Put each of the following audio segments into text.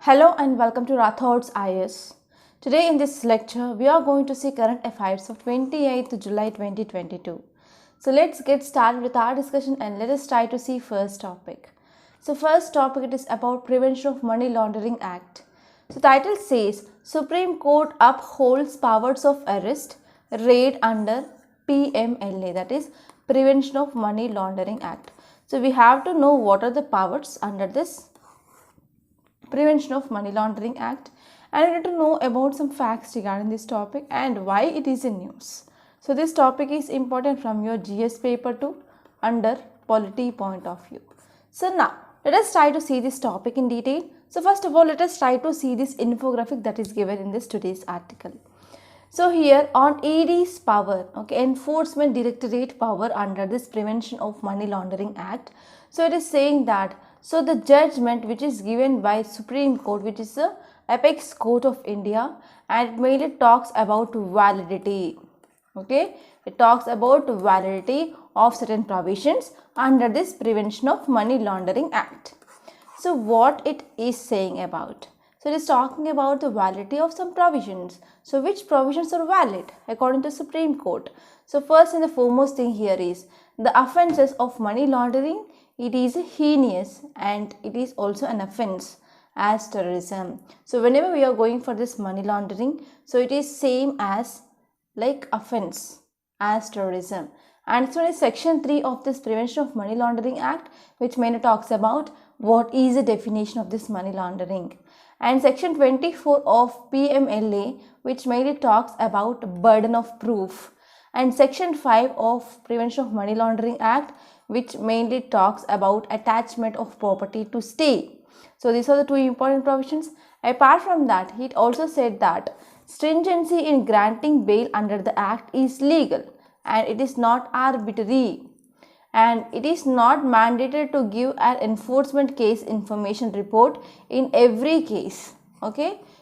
Hello and welcome to Rathod's IS. Today in this lecture, we are going to see current affairs of 28th July 2022. So let's get started with our discussion and let us try to see first topic. So first topic it is about Prevention of Money Laundering Act. So title says Supreme Court upholds powers of arrest, raid under PMLA, that is Prevention of Money Laundering Act. So we have to know what are the powers under this Prevention of Money Laundering Act, and I need to know about some facts regarding this topic and why it is in news. So this topic is important from your GS paper to under polity point of view. So now let us try to see this topic in detail. So first of all, let us try to see this infographic that is given in this today's article. So here on ED's power, Enforcement Directorate power under this Prevention of Money Laundering Act. So it is saying that so the judgment which is given by Supreme Court, which is the apex court of India, and it mainly talks about validity. It talks about validity of certain provisions under this Prevention of Money Laundering Act. So what it is saying about? So it is talking about the validity of some provisions. So which provisions are valid according to Supreme Court? So first and the foremost thing here is the offences of money laundering. It is heinous and it is also an offence as terrorism. So whenever we are going for this money laundering, so it is same as like offence as terrorism. And it's only section 3 of this Prevention of Money Laundering Act, which mainly talks about what is the definition of this money laundering. And section 24 of PMLA, which mainly talks about burden of proof. And section 5 of Prevention of Money Laundering Act, which mainly talks about attachment of property to stay. So these are the two important provisions. Apart from that, it also said that stringency in granting bail under the act is legal and it is not arbitrary, and it is not mandated to give an enforcement case information report in every case.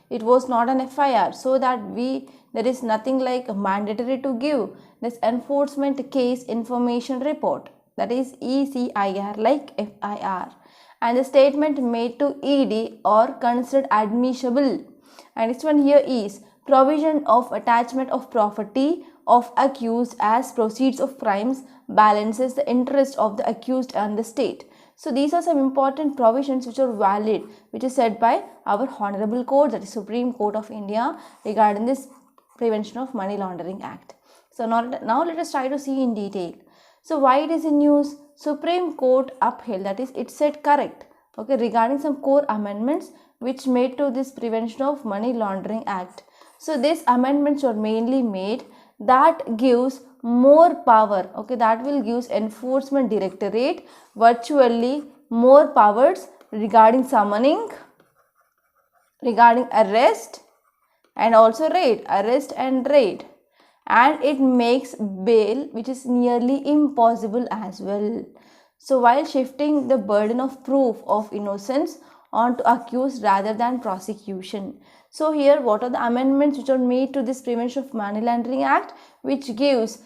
It was not an FIR, so that there is nothing like mandatory to give this enforcement case information report, that is ECIR like FIR, and the statement made to ED or considered admissible. And this one here is provision of attachment of property of accused as proceeds of crimes balances the interest of the accused and the state. So these are some important provisions which are valid, which is said by our Honorable Court, that is Supreme Court of India, regarding this Prevention of Money Laundering Act. So now let us try to see in detail. So why it is in news? Supreme Court upheld, that is it said correct, regarding some core amendments which made to this Prevention of Money Laundering Act. So these amendments are mainly made that gives more power, that will give Enforcement Directorate virtually more powers regarding summoning, regarding arrest, and also raid, arrest and raid. And it makes bail which is nearly impossible as well. So while shifting the burden of proof of innocence onto accused rather than prosecution. So here what are the amendments which are made to this Prevention of Money Laundering Act, which gives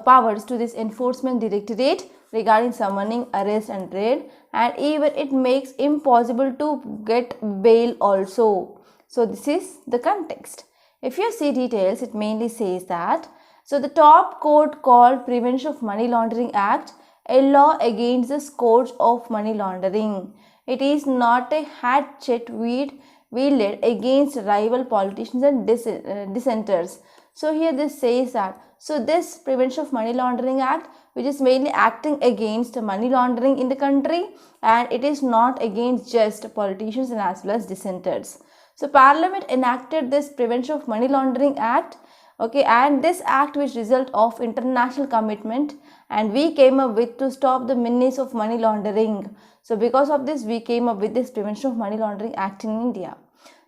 powers to this Enforcement Directorate regarding summoning, arrest and raid, and even it makes impossible to get bail also. So this is the context. If you see details, it mainly says that so the top court called Prevention of Money Laundering Act a law against the scourge of money laundering. It is not a hatchet wielded against rival politicians and dissenters. So here this says that so this Prevention of Money Laundering Act, which is mainly acting against money laundering in the country, and it is not against just politicians and as well as dissenters. So Parliament enacted this Prevention of Money Laundering Act, and this act which result of international commitment, and we came up with to stop the menace of money laundering. So because of this, we came up with this Prevention of Money Laundering Act in India.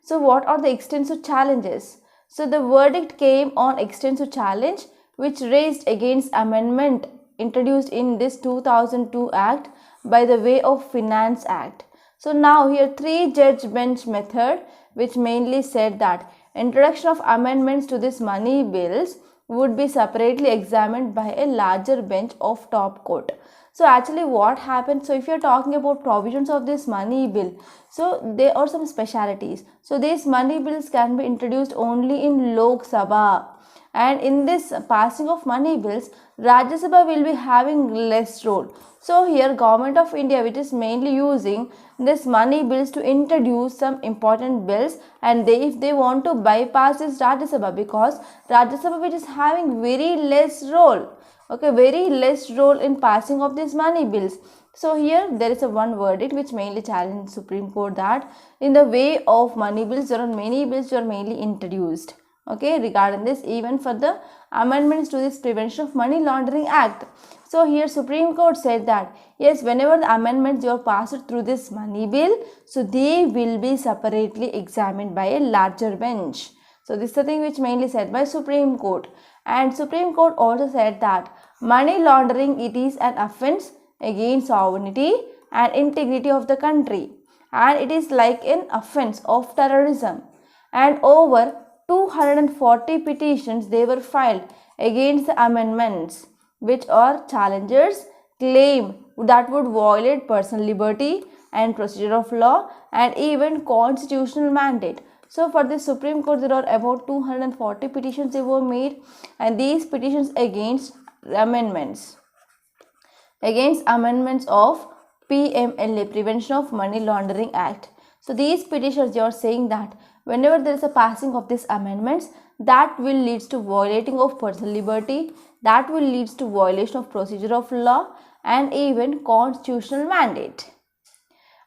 So what are the extensive challenges? So the verdict came on extensive challenge which raised against amendment introduced in this 2002 Act by the way of Finance Act. So now here 3-judge bench method, which mainly said that introduction of amendments to this money bills would be separately examined by a larger bench of top court. So actually what happened, so if you are talking about provisions of this money bill, so there are some specialities. So these money bills can be introduced only in Lok Sabha, and in this passing of money bills, Rajya Sabha will be having less role. So here government of India, which is mainly using this money bills to introduce some important bills, and if they want to bypass this Rajya Sabha, because Rajya Sabha which is having very less role, okay, very less role in passing of these money bills. So here there is a one verdict which mainly challenged Supreme Court, that in the way of money bills there are many bills which are mainly introduced, okay, regarding this, even for the amendments to this Prevention of Money Laundering Act. So here Supreme Court said that yes, whenever the amendments are passed through this money bill, so they will be separately examined by a larger bench. So this is the thing which mainly said by Supreme Court. And Supreme Court also said that money laundering, it is an offence against sovereignty and integrity of the country, and it is like an offence of terrorism. And over 240 petitions they were filed against the amendments, which are challengers claim that would violate personal liberty and procedure of law and even constitutional mandate. So for the Supreme Court there are about 240 petitions they were made, and these petitions against amendments of PMLA, Prevention of Money Laundering Act. So these petitions, they are saying that whenever there is a passing of these amendments, that will lead to violating of personal liberty, that will lead to violation of procedure of law and even constitutional mandate.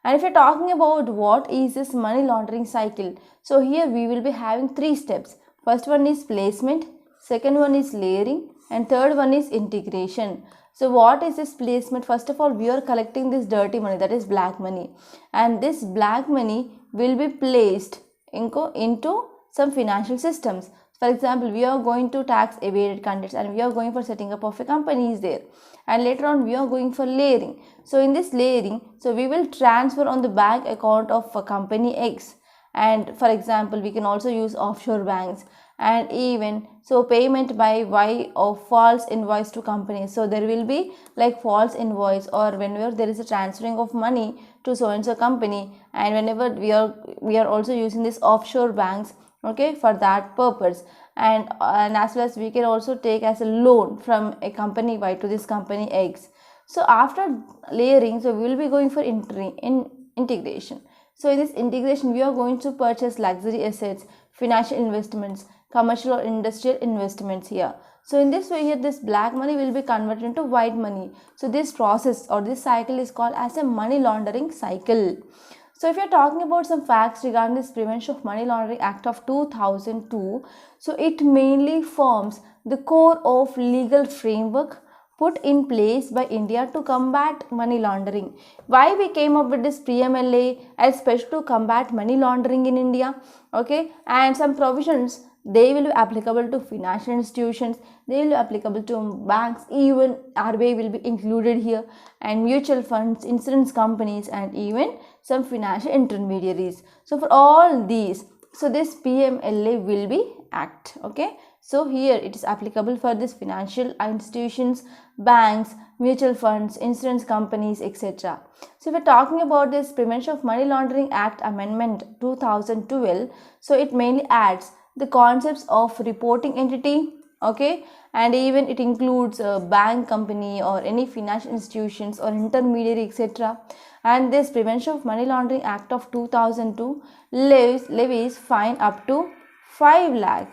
And if you are talking about what is this money laundering cycle, so here we will be having three steps. First one is placement, second one is layering, and third one is integration. So what is this placement? First of all, we are collecting this dirty money, that is black money, and this black money will be placed into some financial systems. For example, we are going to tax evaded contents and we are going for setting up of a companies there, and later on we are going for layering. So in this layering, so we will transfer on the bank account of a company X, and for example we can also use offshore banks, and even so payment by Y of false invoice to companies. So there will be like false invoice, or whenever there is a transferring of money to so and so company, and whenever we are also using this offshore banks, okay, for that purpose. And as well as we can also take as a loan from a company Y to this company X. So after layering, so we will be going for integration. So in this integration, we are going to purchase luxury assets, financial investments, commercial or industrial investments here. So in this way here, this black money will be converted into white money. So this process or this cycle is called as a money laundering cycle. So if you are talking about some facts regarding this Prevention of Money Laundering Act of 2002, so it mainly forms the core of legal framework put in place by India to combat money laundering. Why we came up with this PMLA, especially to combat money laundering in India, okay, and some provisions, they will be applicable to financial institutions, they will be applicable to banks, even RBI will be included here, and mutual funds, insurance companies, and even some financial intermediaries. So for all these, so this PMLA will be act, okay. So here it is applicable for this financial institutions, banks, mutual funds, insurance companies, etc. So if we are talking about this Prevention of Money Laundering Act Amendment 2012, so it mainly adds the concepts of reporting entity, okay, and even it includes a bank, company, or any financial institutions or intermediary, etc. And this Prevention of Money Laundering Act of 2002 levies fine up to 5 lakh,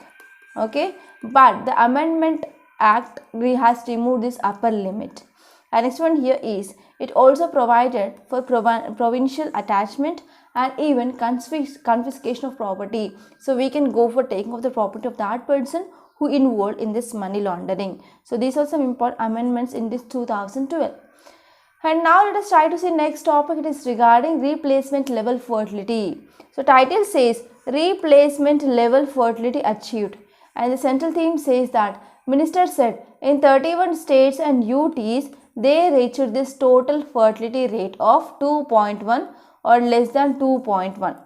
okay, but the Amendment Act has removed this upper limit. And next one here is, it also provided for provincial attachment and even confiscation of property. So we can go for taking of the property of that person who involved in this money laundering. So these are some important amendments in this 2012. And now let us try to see next topic. It is regarding replacement level fertility. So title says replacement level fertility achieved, and the central theme says that minister said in 31 states and UTs they reached this total fertility rate of 2.1 or less than 2.1.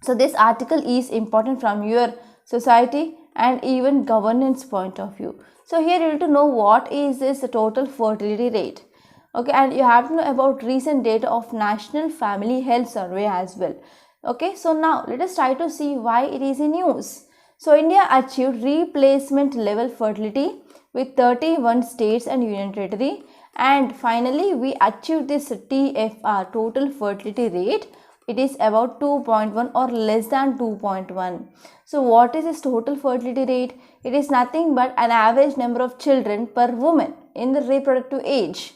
So this article is important from your society and even governance point of view. So here you need to know what is this total fertility rate. Okay, and you have to know about recent data of National Family Health Survey as well. Okay, so now let us try to see why it is in news. So India achieved replacement level fertility with 31 states and union territory, and finally we achieved this TFR, total fertility rate. It is about 2.1 or less than 2.1. So what is this total fertility rate? It is nothing but an average number of children per woman in the reproductive age.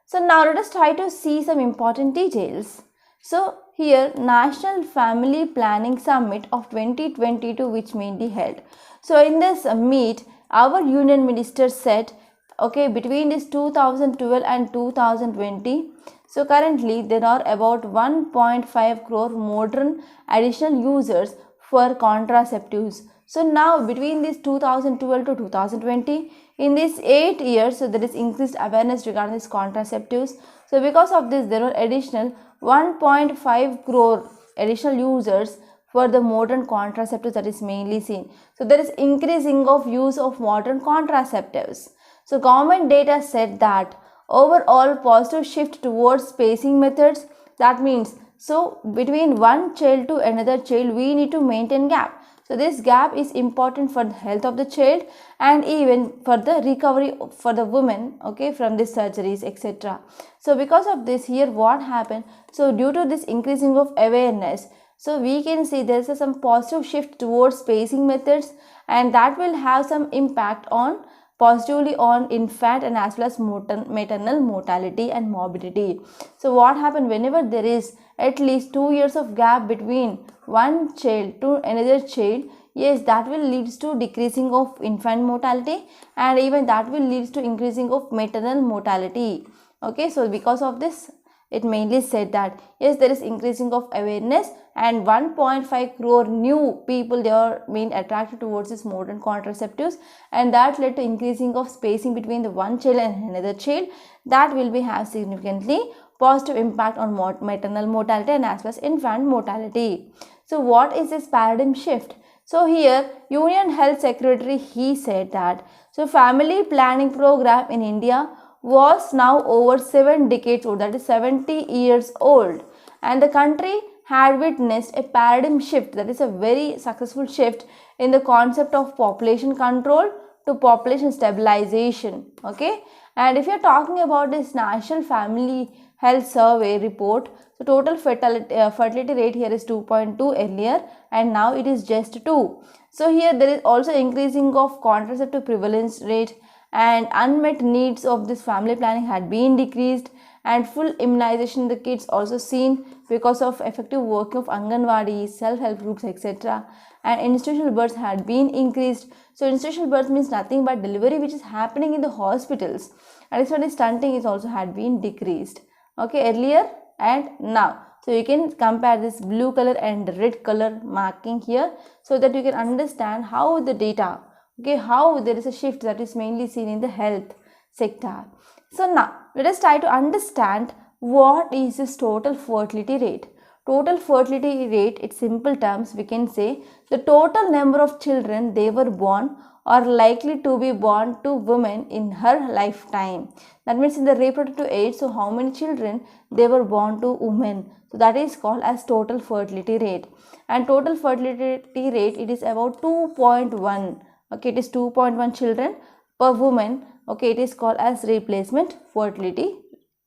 So now let us try to see some important details. So here National Family Planning Summit of 2022 which mainly held. So in this meet our union minister said, okay, between this 2012 and 2020, so currently there are about 1.5 crore modern additional users for contraceptives. So now between this 2012 to 2020, in these 8 years, so there is increased awareness regarding these contraceptives. So because of this, there are additional 1.5 crore additional users for the modern contraceptives that is mainly seen. So there is increasing of use of modern contraceptives. So government data said that overall positive shift towards spacing methods. That means, so between one child to another child, we need to maintain gap. So this gap is important for the health of the child and even for the recovery for the woman, okay, from these surgeries, etc. So because of this, here what happened? So due to this increasing of awareness, so we can see there is some positive shift towards spacing methods, and that will have some impact on positively on infant and as well as maternal mortality and morbidity. So what happened, whenever there is at least 2 years of gap between one child to another child, yes, that will leads to decreasing of infant mortality and even that will leads to increasing of maternal mortality. Okay, so because of this, it mainly said that yes, there is increasing of awareness and 1.5 crore new people, they are being attracted towards this modern contraceptives, and that led to increasing of spacing between the one child and another child. That will be have significantly positive impact on maternal mortality and as well as infant mortality. So what is this paradigm shift? So here Union Health Secretary, he said that so family planning program in India was now over 7 decades old, that is 70 years old, and the country had witnessed a paradigm shift, that is a very successful shift in the concept of population control to population stabilization. Okay, and if you are talking about this National Family Health Survey report, so total fertility rate here is 2.2 earlier and now it is just 2. So here there is also increasing of contraceptive prevalence rate and unmet needs of this family planning had been decreased, and full immunization in the kids also seen because of effective work of Anganwadis, self-help groups, etc. And institutional births had been increased. So institutional birth means nothing but delivery which is happening in the hospitals, and especially stunting is also had been decreased. Okay, earlier and now. So you can compare this blue color and red color marking here so that you can understand how the data, okay, how there is a shift that is mainly seen in the health sector. So now let us try to understand what is this total fertility rate. Total fertility rate, in simple terms, we can say the total number of children they were born or likely to be born to women in her lifetime. That means in the reproductive age, so how many children they were born to women. So that is called as total fertility rate. And total fertility rate, it is about 2.1. Okay, it is 2.1 children per woman. Okay, it is called as replacement fertility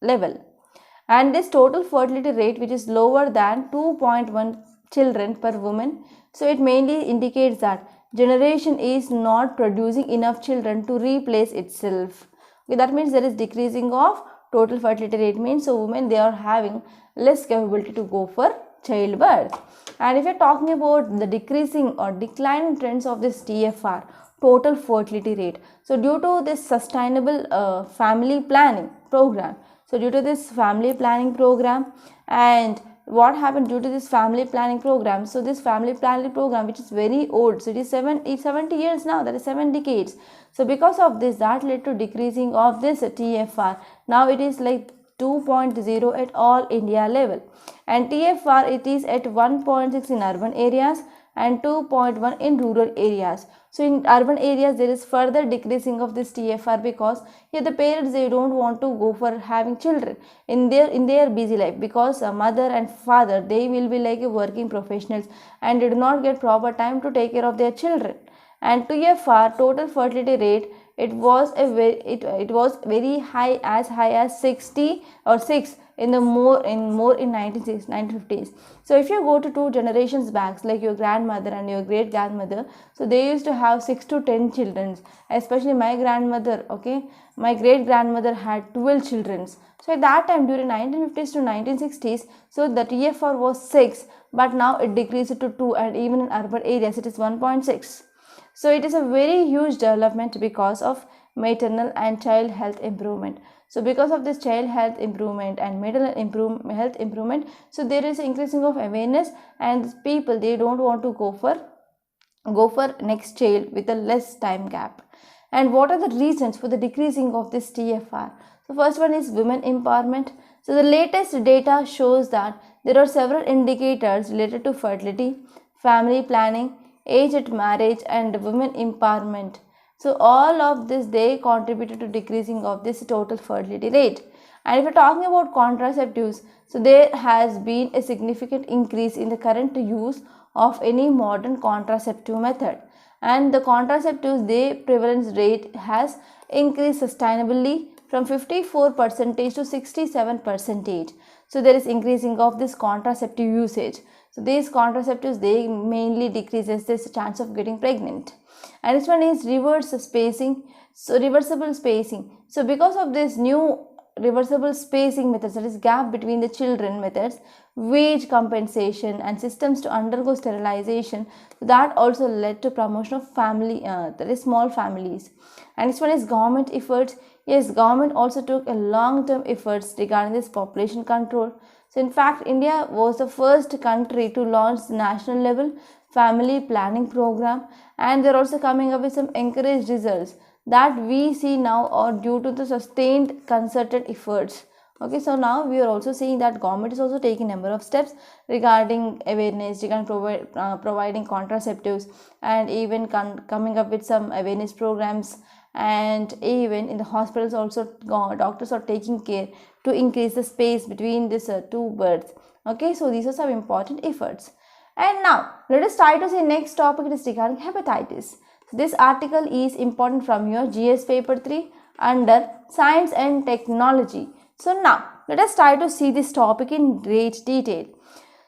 level. And this total fertility rate, which is lower than 2.1 children per woman, so it mainly indicates that generation is not producing enough children to replace itself. Okay, that means there is decreasing of total fertility rate, means so women they are having less capability to go for childbirth. And if you are talking about the decreasing or declining trends of this TFR, total fertility rate, so due to this sustainable family planning program, so due to this family planning program, and what happened due to this family planning program, so this family planning program which is very old, so it is 70 years now, that is 7 decades. So because of this, that led to decreasing of this TFR. Now it is like 2.0 at all India level, and TFR it is at 1.6 in urban areas and 2.1 in rural areas. So in urban areas there is further decreasing of this TFR, because here the parents, they don't want to go for having children in their busy life, because a mother and father, they will be like a working professionals and they do not get proper time to take care of their children. And TFR, total fertility rate, it was very high, as high as 60 or 6 in 1950s. So if you go to 2 generations back, like your grandmother and your great grandmother, so they used to have 6 to 10 children, especially my grandmother. Okay, my great grandmother had 12 children. So at that time, during 1950s to 1960s, so the TFR was 6, but now it decreased to 2, and even in urban areas it is 1.6. So it is a very huge development because of maternal and child health improvement. So because of this child health improvement and maternal health improvement, so there is increasing of awareness, and people, they don't want to go for next child with a less time gap. And what are the reasons for the decreasing of this TFR? So first one is women empowerment. So the latest data shows that there are several indicators related to fertility, family planning, age at marriage, and women empowerment. So all of this, they contributed to decreasing of this total fertility rate. And if you're talking about contraceptives, so there has been a significant increase in the current use of any modern contraceptive method, and the contraceptives, their prevalence rate has increased sustainably from 54% to 67%. So there is increasing of this contraceptive usage. So these contraceptives, they mainly decreases this chance of getting pregnant. And this one is reversible spacing. So because of this new reversible spacing methods, that is gap between the children methods, wage compensation, and systems to undergo sterilization, that also led to promotion of family, that is small families. And this one is government efforts. Yes, government also took a long-term efforts regarding this population control. So in fact, India was the first country to launch the national level family planning program, and they're also coming up with some encouraged results that we see now are due to the sustained concerted efforts. Okay, so now we are also seeing that government is also taking number of steps regarding awareness, regarding providing contraceptives, and even coming up with some awareness programs. And even in the hospitals also, doctors are taking care to increase the space between these two births. Okay, so these are some important efforts. And now let us try to see next topic. It is regarding hepatitis. So this article is important from your GS paper 3 under science and technology. So now let us try to see this topic in great detail.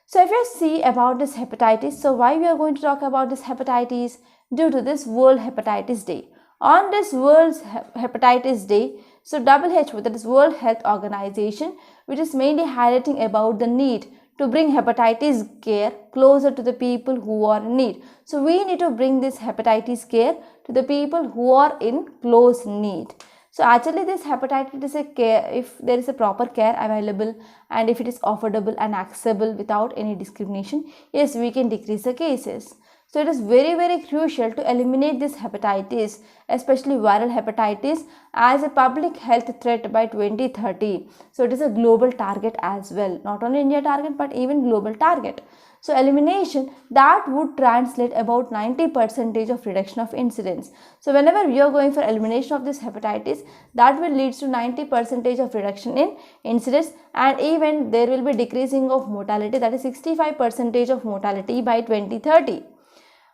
So if you see about this hepatitis, so why we are going to talk about this hepatitis? Due to this World Hepatitis Day. On this World Hepatitis Day, so WHO, that is World Health Organization, which is mainly highlighting about the need to bring hepatitis care closer to the people who are in need. So we need to bring this hepatitis care to the people who are in close need. So actually this hepatitis care, if there is a proper care available and if it is affordable and accessible without any discrimination, yes, we can decrease the cases. So it is very crucial to eliminate this hepatitis, especially viral hepatitis, as a public health threat by 2030. So it is a global target as well, not only India target but even global target. So elimination, that would translate about 90% of reduction of incidence. So whenever we are going for elimination of this hepatitis, that will lead to 90% of reduction in incidence, and even there will be decreasing of mortality, that is 65% of mortality by 2030.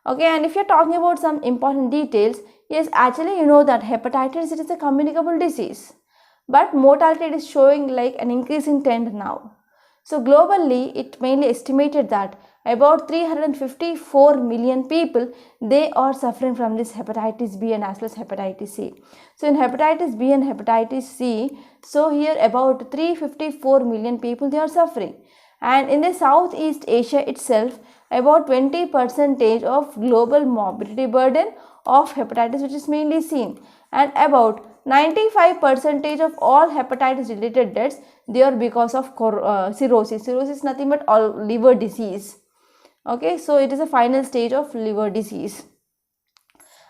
Okay, and if you're talking about some important details, yes, actually you know that hepatitis, it is a communicable disease, but mortality is showing like an increasing trend now. So globally, it mainly estimated that about 354 million people, they are suffering from this hepatitis B and as well as hepatitis C. So in hepatitis B and hepatitis C, so here about 354 million people, they are suffering. And in the Southeast Asia itself, about 20% of global morbidity burden of hepatitis, which is mainly seen, and about 95% of all hepatitis related deaths, they are because of cirrhosis. Cirrhosis is nothing but all liver disease. Okay, so it is a final stage of liver disease.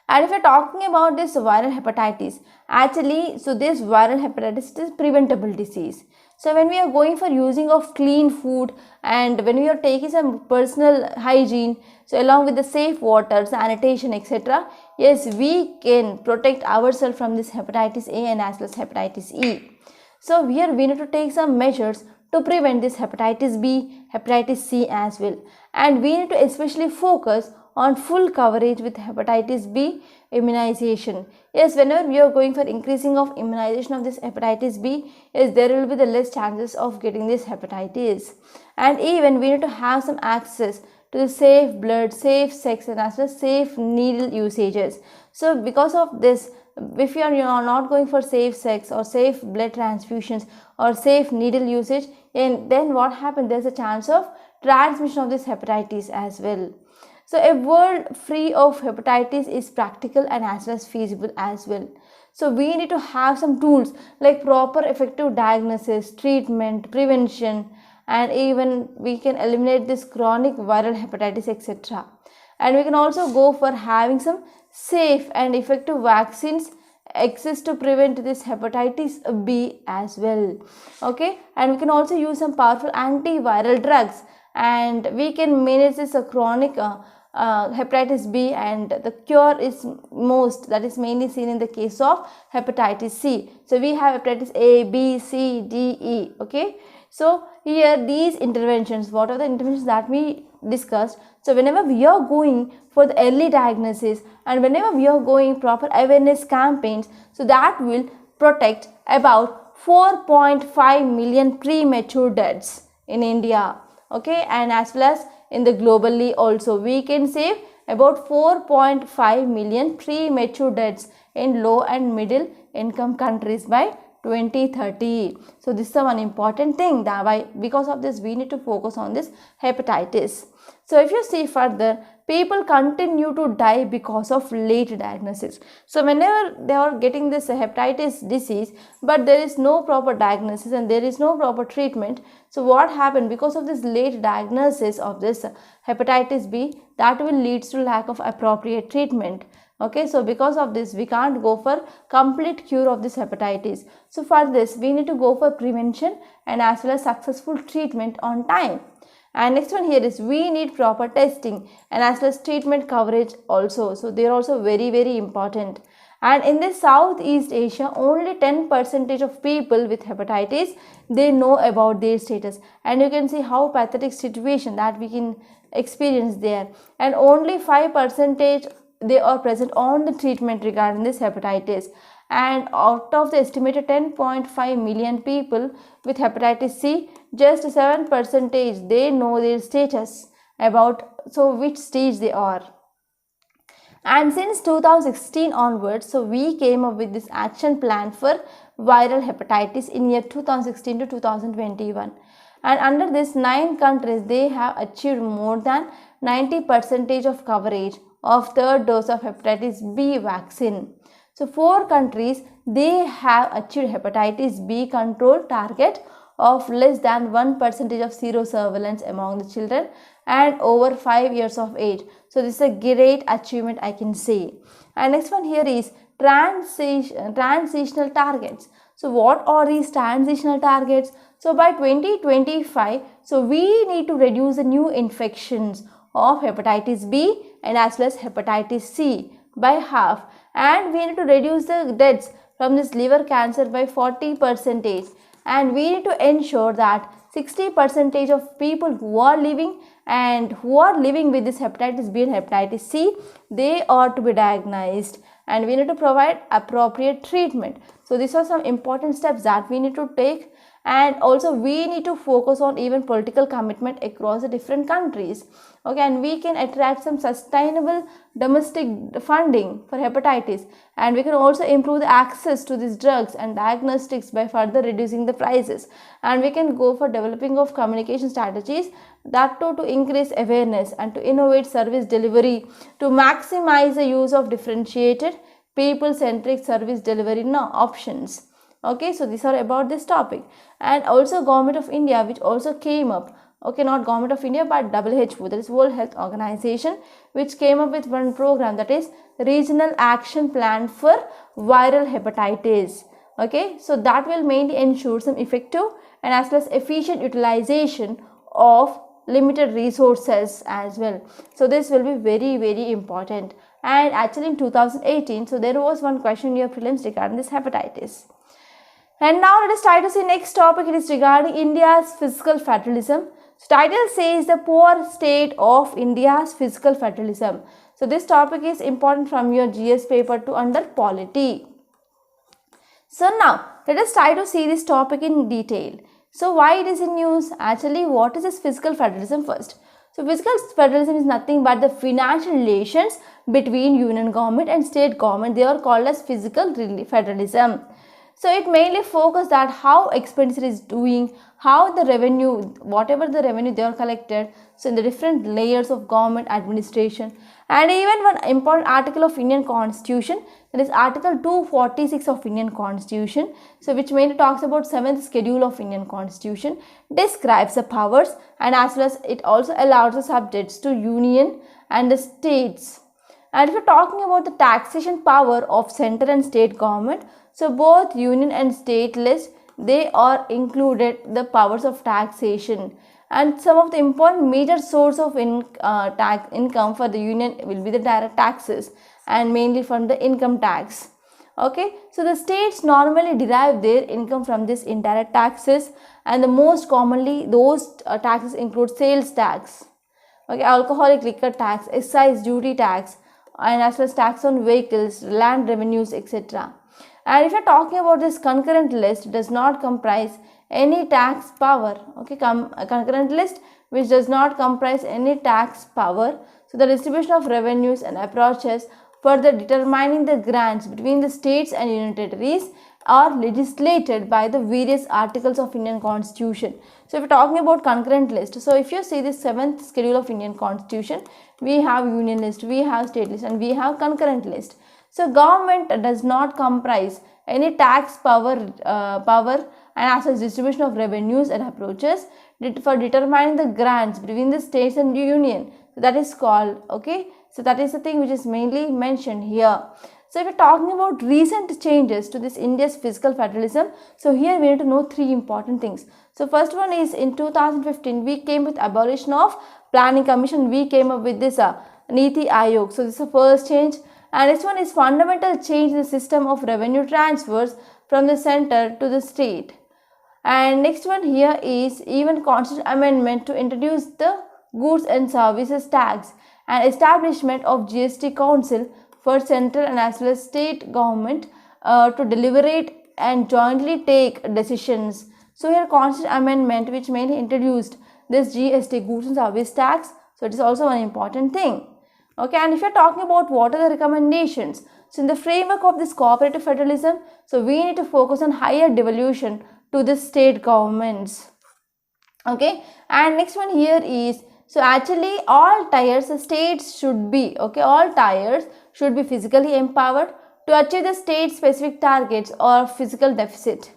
And if you are talking about this viral hepatitis, actually, so this viral hepatitis is preventable disease. So when we are going for using of clean food and when we are taking some personal hygiene, so along with the safe water, sanitation, etc., yes, we can protect ourselves from this hepatitis A and as well as hepatitis E. So here we need to take some measures to prevent this hepatitis B, hepatitis C as well. And we need to especially focus on full coverage with hepatitis B immunization. Yes, whenever we are going for increasing of immunization of this hepatitis B, yes, there will be the less chances of getting this hepatitis. And even we need to have some access to the safe blood, safe sex and as well as safe needle usages. So because of this, if you are not going for safe sex or safe blood transfusions or safe needle usage, and then what happens, there is a chance of transmission of this hepatitis as well. So a world free of hepatitis is practical and as well as feasible as well. So we need to have some tools like proper effective diagnosis, treatment, prevention, and even we can eliminate this chronic viral hepatitis, etc. And we can also go for having some safe and effective vaccines exist to prevent this hepatitis B as well. Okay, and we can also use some powerful antiviral drugs, and we can manage this chronic hepatitis B, and the cure is mainly seen in the case of hepatitis C. So we have hepatitis A, B, C, D, E. Okay, so here these interventions, what are the interventions that we discussed? So whenever we are going for the early diagnosis and whenever we are going proper awareness campaigns, so that will protect about 4.5 million premature deaths in India. Okay, and as well as in the globally also we can save about 4.5 million premature deaths in low and middle income countries by 2030. So this is one important thing that because of this we need to focus on this hepatitis. So if you see further, people continue to die because of late diagnosis. So whenever they are getting this hepatitis disease, but there is no proper diagnosis and there is no proper treatment, so what happened, because of this late diagnosis of this hepatitis B, that will lead to lack of appropriate treatment. Okay, so because of this we can't go for complete cure of this hepatitis. So for this we need to go for prevention and as well as successful treatment on time. And next one here is we need proper testing and as well as treatment coverage also. So they are also very important. And in this Southeast Asia, only 10% of people with hepatitis, they know about their status. And you can see how pathetic situation that we can experience there. And only 5% they are present on the treatment regarding this hepatitis. And out of the estimated 10.5 million people with hepatitis C, just 7% they know their status about, so which stage they are. And since 2016 onwards, so we came up with this action plan for viral hepatitis in year 2016 to 2021. And under this, 9 countries, they have achieved more than 90% of coverage of third dose of hepatitis B vaccine. So 4 countries, they have achieved hepatitis B control target of less than 1% of serosurveillance among the children and over 5 years of age. So this is a great achievement, I can say. And next one here is transitional targets. So what are these transitional targets? So by 2025, so we need to reduce the new infections of hepatitis B and as well as hepatitis C by half, and we need to reduce the deaths from this liver cancer by 40%, and we need to ensure that 60% of people who are living with this hepatitis B and hepatitis C, they are to be diagnosed, and we need to provide appropriate treatment. So these are some important steps that we need to take. And also we need to focus on even political commitment across the different countries. Okay, and we can attract some sustainable domestic funding for hepatitis, and we can also improve the access to these drugs and diagnostics by further reducing the prices, and we can go for developing of communication strategies, that too to increase awareness and to innovate service delivery to maximize the use of differentiated people-centric service delivery options. Okay, so these are about this topic. And also Government of India, which also came up, okay, not Government of India but WHO, that is World Health Organization, which came up with one program, that is Regional Action Plan for Viral Hepatitis. Okay, so that will mainly ensure some effective and as well as efficient utilization of limited resources as well. So this will be very important. And actually in 2018, so there was one question in your prelims regarding this hepatitis. And now let us try to see next topic. It is regarding India's fiscal federalism. So title says the poor state of India's fiscal federalism. So this topic is important from your GS paper 2 under polity. So now let us try to see this topic in detail. So why it is in news? Actually, what is this fiscal federalism first? So fiscal federalism is nothing but the financial relations between union government and state government. They are called as fiscal federalism. So it mainly focuses that how expenditure is doing, how the revenue, whatever the revenue they are collected, so in the different layers of government administration. And even one important article of Indian Constitution, that is Article 246 of Indian Constitution, so which mainly talks about 7th schedule of Indian Constitution, describes the powers, and as well as it also allows the subjects to union and the states. And if you are talking about the taxation power of central and state government, so both union and state list, they are included the powers of taxation. And some of the important major source of income for the union will be the direct taxes, and mainly from the income tax. Okay, so the states normally derive their income from this indirect taxes, and the most commonly those taxes include sales tax, okay, alcoholic liquor tax, excise duty tax, and as well as tax on vehicles, land revenues, etc. And if you are talking about this concurrent list, does not comprise any tax power. Okay, a concurrent list which does not comprise any tax power. So the distribution of revenues and approaches for the determining the grants between the states and union territories are legislated by the various articles of Indian Constitution. So if you are talking about concurrent list, so if you see this 7th schedule of Indian Constitution, we have union list, we have state list, and we have concurrent list. So government does not comprise any tax power and as well as distribution of revenues and approaches for determining the grants between the states and the union. So that is called, okay, so that is the thing which is mainly mentioned here. So if we are talking about recent changes to this India's fiscal federalism, so here we need to know 3 important things. So first one is in 2015 we came with abolition of planning commission, we came up with this Niti Aayog. So this is the first change. And next one is fundamental change in the system of revenue transfers from the center to the state. And next one here is even constitutional amendment to introduce the goods and services tax and establishment of GST council for central and as well as state government to deliberate and jointly take decisions. So here constitutional amendment which mainly introduced this GST, goods and service tax. So it is also an important thing. Okay, and if you are talking about what are the recommendations, so in the framework of this cooperative federalism, so we need to focus on higher devolution to the state governments. Okay, and next one here is, so actually all tiers states should be, okay, all tiers should be physically empowered to achieve the state specific targets or physical deficit.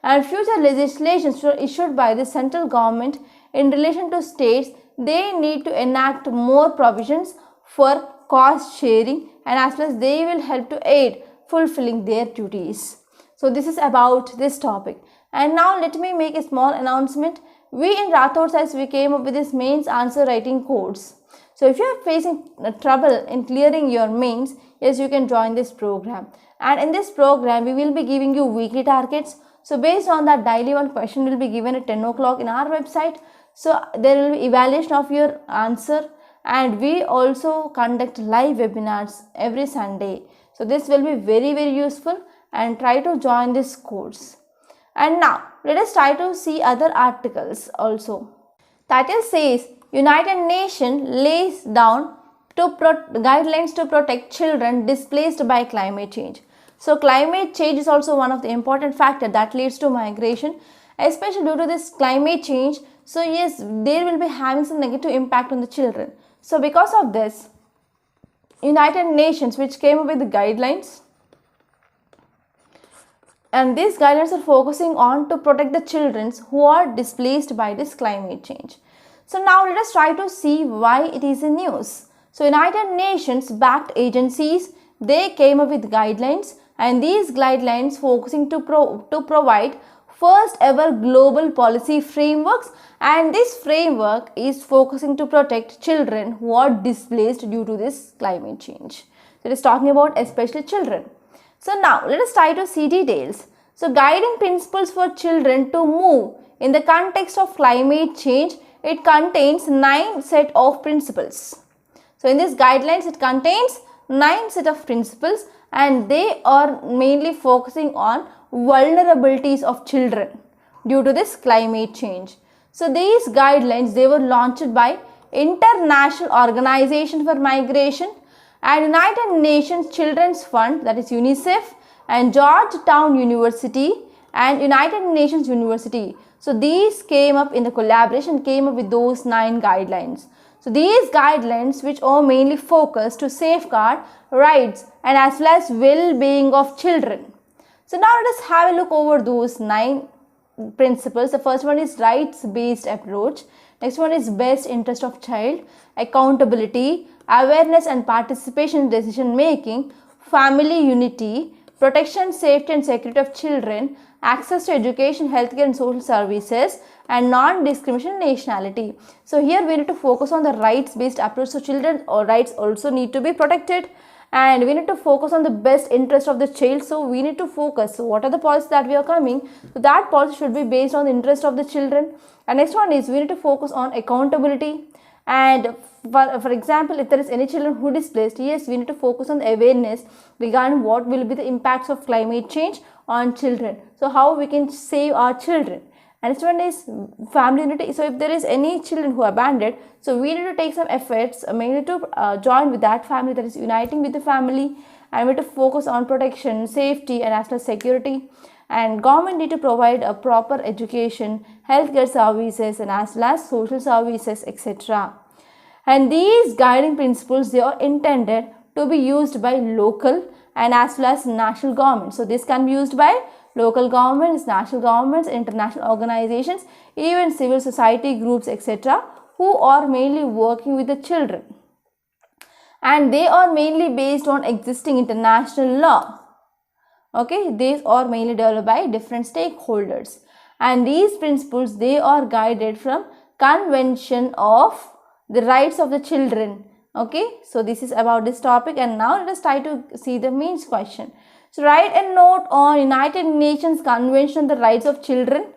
And future legislations issued by the central government in relation to states, they need to enact more provisions for cost sharing, and as well as they will help to aid fulfilling their duties. So this is about this topic. And now let me make a small announcement. We in Rathod Science, we came up with this mains answer writing course. So if you are facing trouble in clearing your mains, yes, you can join this program. And in this program, we will be giving you weekly targets. So based on that, daily one question will be given at 10 o'clock in our website. So there will be evaluation of your answer, and we also conduct live webinars every Sunday. So this will be very useful, and try to join this course. And now let us try to see other articles also. Title says United Nations lays down guidelines to protect children displaced by climate change. So climate change is also one of the important factors that leads to migration, especially due to this climate change. So yes, there will be having some negative impact on the children. So because of this, United Nations which came up with the guidelines, and these guidelines are focusing on to protect the children who are displaced by this climate change. So now let us try to see why it is in news. So United Nations backed agencies, they came up with guidelines, and these guidelines focusing to provide first ever global policy frameworks, and this framework is focusing to protect children who are displaced due to this climate change. So it is talking about especially children. So now let us try to see details. So guiding principles for children to move in the context of climate change, it contains 9 set of principles. So in these guidelines it contains 9 set of principles, and they are mainly focusing on vulnerabilities of children due to this climate change. So these guidelines, they were launched by International Organization for Migration and United Nations Children's Fund, that is UNICEF, and Georgetown University and United Nations University. So these came up in the collaboration, came up with those 9 guidelines. So these guidelines, which are mainly focused to safeguard rights and as well as well-being of children. So now let us have a look over those 9 principles. The first one is rights-based approach. Next one is best interest of child, accountability, awareness and participation in decision making, family unity, protection, safety and security of children, access to education, healthcare and social services, and non-discrimination nationality. So here we need to focus on the rights-based approach. So children's rights also need to be protected, and we need to focus on the best interest of the child. So we need to focus. So what are the policies that we are coming? So that policy should be based on the interest of the children. And next one is we need to focus on accountability. And for example, if there is any children who displaced, yes, we need to focus on the awareness regarding what will be the impacts of climate change on children. So how we can save our children. And next one is family unity. So if there is any children who are abandoned, so we need to take some efforts mainly to join with that family, that is uniting with the family, and we need to focus on protection, safety and as well as security. And government need to provide a proper education, healthcare services and as well as social services, etc. And these guiding principles, they are intended to be used by local and as well as national governments. So this can be used by local governments, national governments, international organizations, even civil society groups, etc., who are mainly working with the children. And they are mainly based on existing international law. Okay, these are mainly developed by different stakeholders. And these principles, they are guided from Convention of the Rights of the Children. Okay, so this is about this topic, and now let us try to see the means question. So write a note on United Nations Convention on the Rights of Children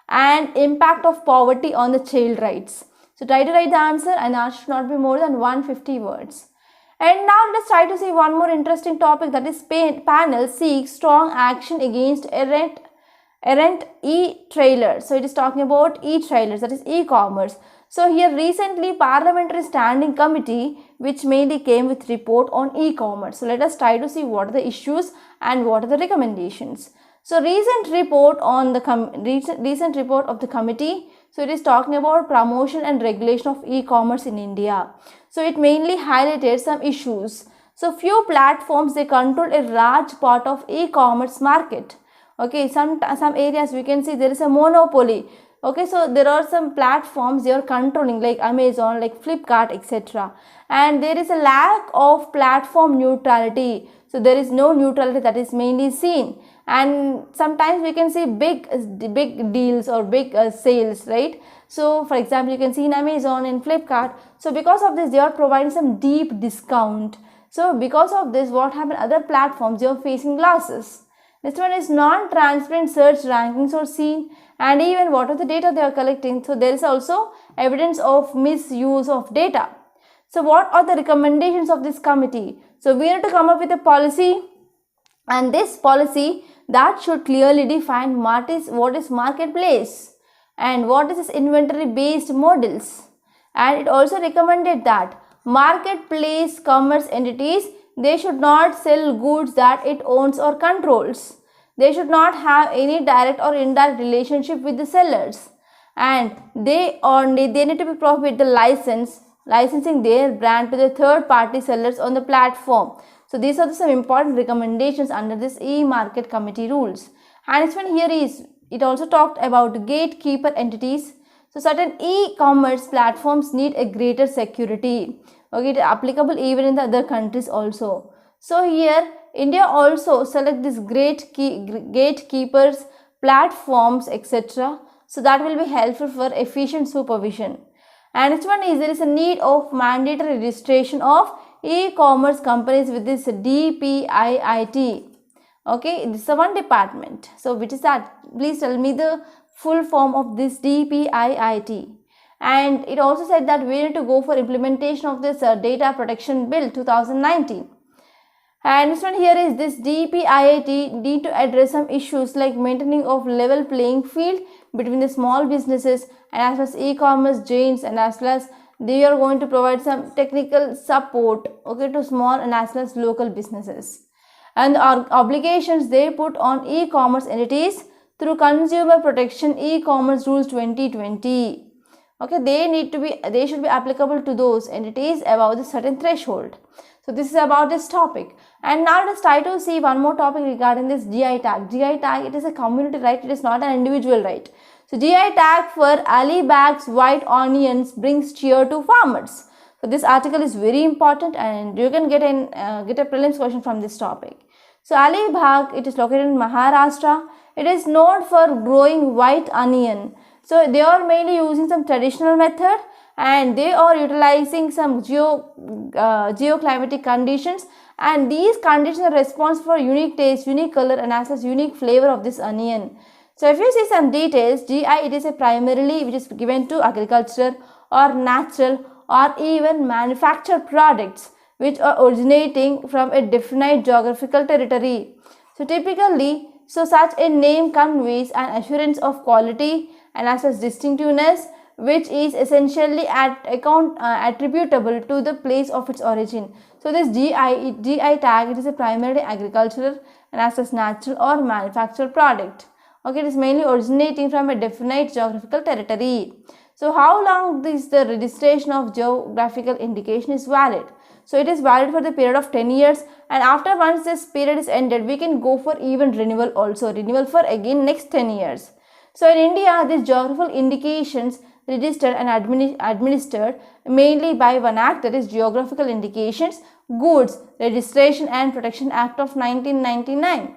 and impact of poverty on the child rights. So try to write the answer, and that should not be more than 150 words. And now let us try to see one more interesting topic, that is panel seeks strong action against errant e-trailers. So it is talking about e-trailers, that is e-commerce. So here recently Parliamentary Standing Committee, which mainly came with report on e-commerce. So let us try to see what are the issues and what are the recommendations. So recent report on the recent report of the committee. So it is talking about promotion and regulation of e-commerce in India. So it mainly highlighted some issues. So few platforms, they control a large part of e-commerce market. Okay, some areas we can see there is a monopoly. Okay, so there are some platforms they are controlling, like Amazon, like Flipkart, etc. And there is a lack of platform neutrality. So there is no neutrality that is mainly seen. And sometimes we can see big deals or big sales, right? So for example, you can see in Amazon and Flipkart. So because of this, they are providing some deep discount. So because of this, what happened? Other platforms, they are facing losses. Next one is non-transparent search rankings are seen, and even what are the data they are collecting. So there is also evidence of misuse of data. So what are the recommendations of this committee? So we need to come up with a policy, and this policy that should clearly define what is marketplace and what is this inventory based models. And it also recommended that marketplace commerce entities, they should not sell goods that it owns or controls. They should not have any direct or indirect relationship with the sellers, and they need to be proper with the licensing their brand to the third party sellers on the platform. So these are some important recommendations under this e-market committee rules. And next one here is, it also talked about gatekeeper entities. So certain e-commerce platforms need a greater security. Okay, it is applicable even in the other countries also. So here India also select this gatekeepers platforms, etc. So that will be helpful for efficient supervision. And next one is there is a need of mandatory registration of e-commerce companies with this DPIIT. Okay, this is one department. So which is that? Please tell me the full form of this DPIIT. And it also said that we need to go for implementation of this Data Protection Bill 2019. And this one here is this DPIIT need to address some issues like maintaining of level playing field between the small businesses and as well as e-commerce giants, and as well as they are going to provide some technical support, okay, to small and as well as local businesses. And the obligations they put on e-commerce entities through Consumer Protection E-commerce Rules 2020. Okay, they should be applicable to those entities above the certain threshold. So this is about this topic. And now let us try to see one more topic regarding this GI tag. GI tag, it is a community right, it is not an individual right. So GI tag for Alibag's white onions brings cheer to farmers. So this article is very important and you can get a prelims question from this topic. So Alibag, it is located in Maharashtra. It is known for growing white onion. So they are mainly using some traditional method and they are utilizing some geoclimatic conditions, and these conditions are responsible for unique taste, unique color and as well as unique flavor of this onion. So if you see some details, GI it is a primarily which is given to agriculture or natural or even manufactured products which are originating from a definite geographical territory. So typically, such a name conveys an assurance of quality and as well as distinctiveness, which is essentially attributable to the place of its origin. So this GI tag, it is a primarily agricultural and as well as natural or manufactured product. Okay, it is mainly originating from a definite geographical territory. So how long is the registration of geographical indication is valid? So it is valid for the period of 10 years, and after once this period is ended, we can go for even renewal also, renewal for again next 10 years. So in India, these geographical indications registered and administered mainly by one act, that is Geographical Indications, Goods, Registration and Protection Act of 1999.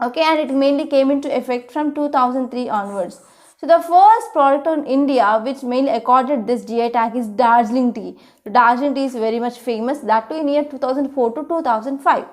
Okay, and it mainly came into effect from 2003 onwards. So the first product in India which mainly accorded this GI tag is Darjeeling tea. So Darjeeling tea is very much famous, that too in year 2004 to 2005.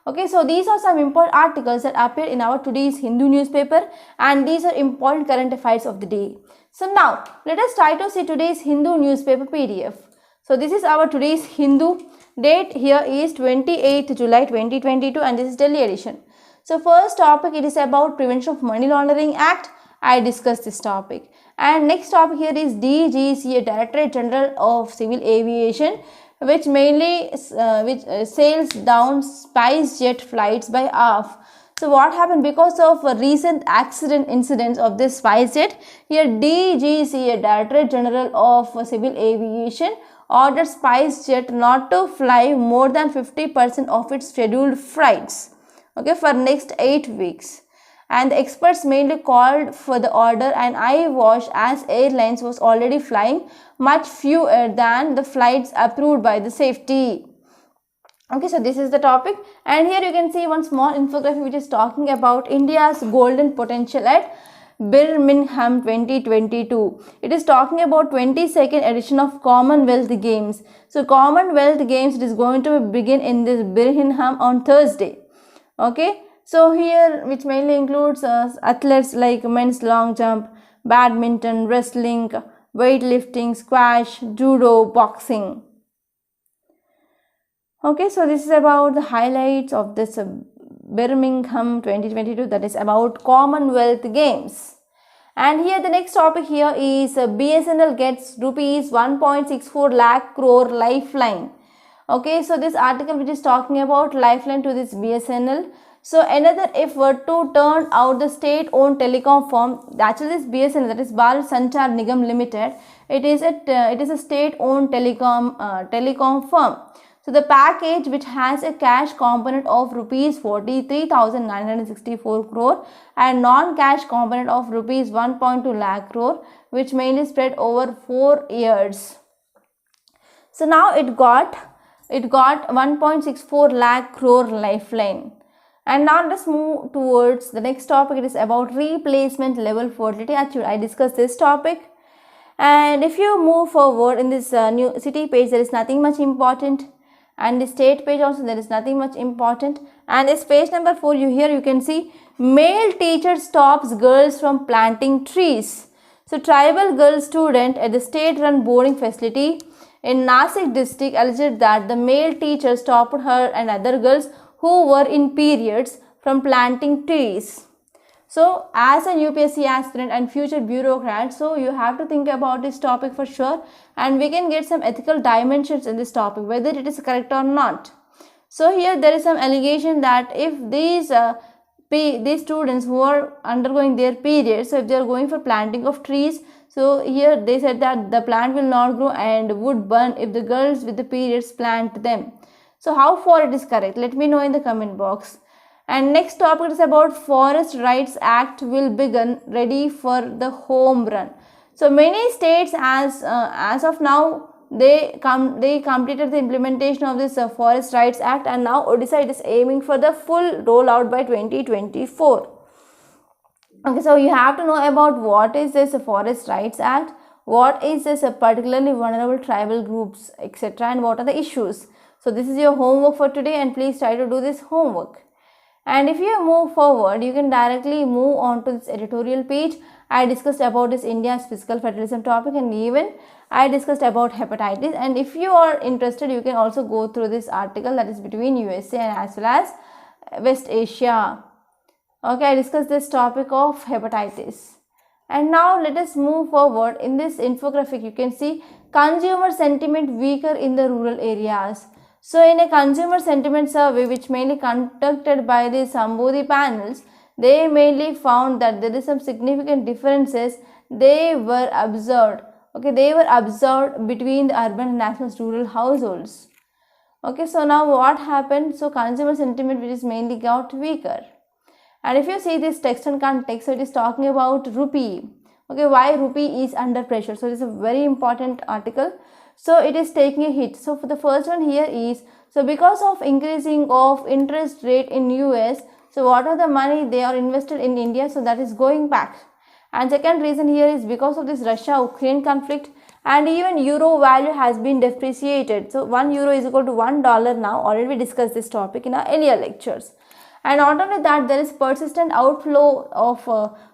Okay, so these are some important articles that appeared in our today's Hindu newspaper, and these are important current affairs of the day. So now let us try to see today's Hindu newspaper PDF. So this is our today's Hindu. Date here is 28th July 2022 and this is Delhi edition. So first topic, it is about Prevention of Money Laundering Act. I discussed this topic. And next topic here is DGCA, Directorate General of Civil Aviation, which mainly sails down spice jet flights by half. So what happened because of a recent accident incidents of this spice jet? Here DGCA, Directorate General of Civil Aviation, ordered spice jet not to fly more than 50% of its scheduled flights, okay, for next 8 weeks. And the experts mainly called for the order and eyewash as airlines was already flying much fewer than the flights approved by the safety. Okay, so this is the topic, and here you can see one small infographic which is talking about India's golden potential at Birmingham 2022. It is talking about 22nd edition of Commonwealth Games. So Commonwealth Games, it is going to begin in this Birmingham on Thursday. Okay, so here which mainly includes athletes like men's long jump, badminton, wrestling, weightlifting, squash, judo, boxing. Okay, so this is about the highlights of this Birmingham 2022, that is about Commonwealth Games. And here the next topic here is BSNL gets rupees 1.64 lakh crore lifeline. Okay, so this article which is talking about lifeline to this BSNL. So another effort to turn out the state-owned telecom firm. Actually, this BSNL, that is Bharat Sanchar Nigam Limited, it is a state-owned telecom firm. So the package which has a cash component of rupees 43,964 crore and non-cash component of rupees 1.2 lakh crore, which mainly spread over 4 years. So now it got 1.64 lakh crore lifeline. And now let's move towards the next topic. It is about replacement level fertility achieved. I discussed this topic. And if you move forward in this new city page, there is nothing much important, and the state page also there is nothing much important. And this page number 4, you can see male teacher stops girls from planting trees. So tribal girl student at the state run boarding facility in Nasik district alleged that the male teacher stopped her and other girls who were in periods from planting trees. So as a UPSC aspirant and future bureaucrat, so you have to think about this topic for sure, and we can get some ethical dimensions in this topic, whether it is correct or not. So here there is some allegation that if these students who are undergoing their periods, so if they are going for planting of trees, so here they said that the plant will not grow and would burn if the girls with the periods plant them. So how far it is correct? Let me know in the comment box. And next topic is about Forest Rights Act will begin ready for the home run. So many states as of now they completed the implementation of this Forest Rights Act, and now Odisha is aiming for the full rollout by 2024. Okay, so you have to know about what is this Forest Rights Act, what is this particularly vulnerable tribal groups, etc., and what are the issues. So this is your homework for today, and please try to do this homework. And if you move forward, you can directly move on to this editorial page. I discussed about this India's fiscal federalism topic, and even I discussed about hepatitis. And if you are interested, you can also go through this article that is between USA and as well as West Asia. Okay, I discussed this topic of hepatitis. And now let us move forward. In this infographic, you can see consumer sentiment weaker in the rural areas. So in a consumer sentiment survey which mainly conducted by the Sambodhi panels, they mainly found that there is some significant differences they were observed. Okay, they were observed between the urban and as well as rural households. Okay, so now what happened? So consumer sentiment which is mainly got weaker. And if you see this text and context, so it is talking about rupee. Okay, why rupee is under pressure. So it is a very important article. So it is taking a hit. So for the first one here is, so because of increasing of interest rate in US, so what are the money they are invested in India, so that is going back. And second reason here is because of this Russia-Ukraine conflict, and even euro value has been depreciated. So 1 euro is equal to $1 now. Already we discussed this topic in our earlier lectures. And not only that, there is persistent outflow of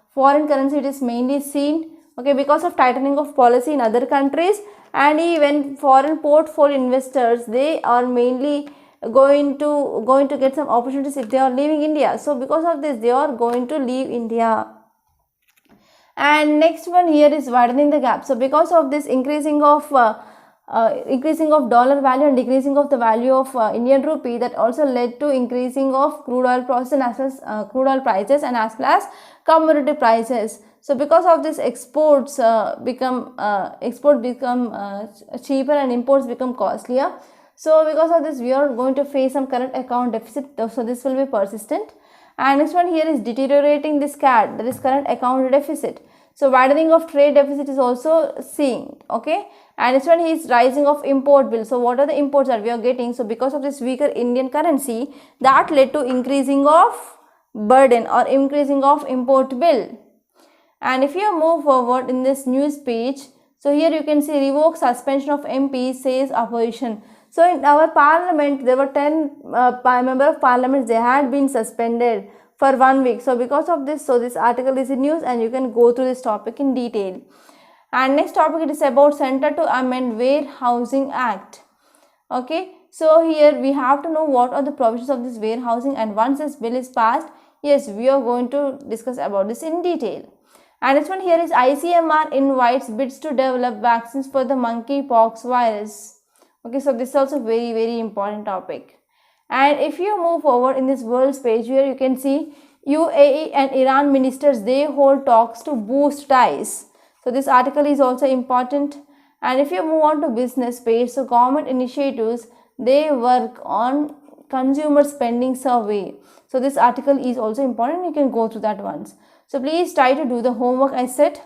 foreign currency. It is mainly seen, okay, because of tightening of policy in other countries. And even foreign portfolio investors, they are mainly going to get some opportunities if they are leaving India. So because of this, they are going to leave India. And next one here is widening the gap. So because of this increasing of dollar value and decreasing of the value of Indian rupee, that also led to increasing of crude oil process and as well as crude oil prices and as well as commodity prices. So because of this, exports become cheaper and imports become costlier. So because of this, we are going to face some current account deficit. So this will be persistent. And next one here is deteriorating this CAD, that is current account deficit. So widening of trade deficit is also seen. Okay. And this one is rising of import bill. So what are the imports that we are getting? So because of this weaker Indian currency, that led to increasing of burden or increasing of import bill. And if you move forward in this news page, so here you can see revoke suspension of MP, says opposition. So in our parliament, there were 10 member of parliament, they had been suspended for 1 week. So because of this, so this article is in news and you can go through this topic in detail. And next topic, it is about Center to amend Warehousing Act. Okay, so here we have to know what are the provisions of this warehousing, and once this bill is passed, yes, we are going to discuss about this in detail. And this one here is ICMR invites bids to develop vaccines for the monkeypox virus. Okay, so this is also very important topic. And if you move forward in this world's page, here you can see UAE and Iran ministers, they hold talks to boost ties. So this article is also important. And if you move on to business page, so government initiatives, they work on consumer spending survey. So this article is also important. You can go through that once. So please try to do the homework I said.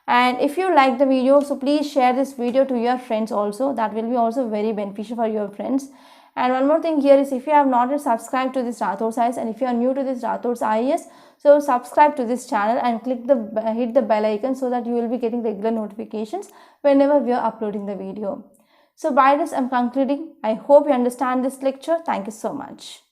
And if you like the video, so please share this video to your friends also. That will be also very beneficial for your friends. And one more thing here is, if you have not yet subscribed to this Rathod's IAS, and if you are new to this Rathod's IAS, so subscribe to this channel and hit the bell icon so that you will be getting regular notifications whenever we are uploading the video. So by this I am concluding. I hope you understand this lecture. Thank you so much.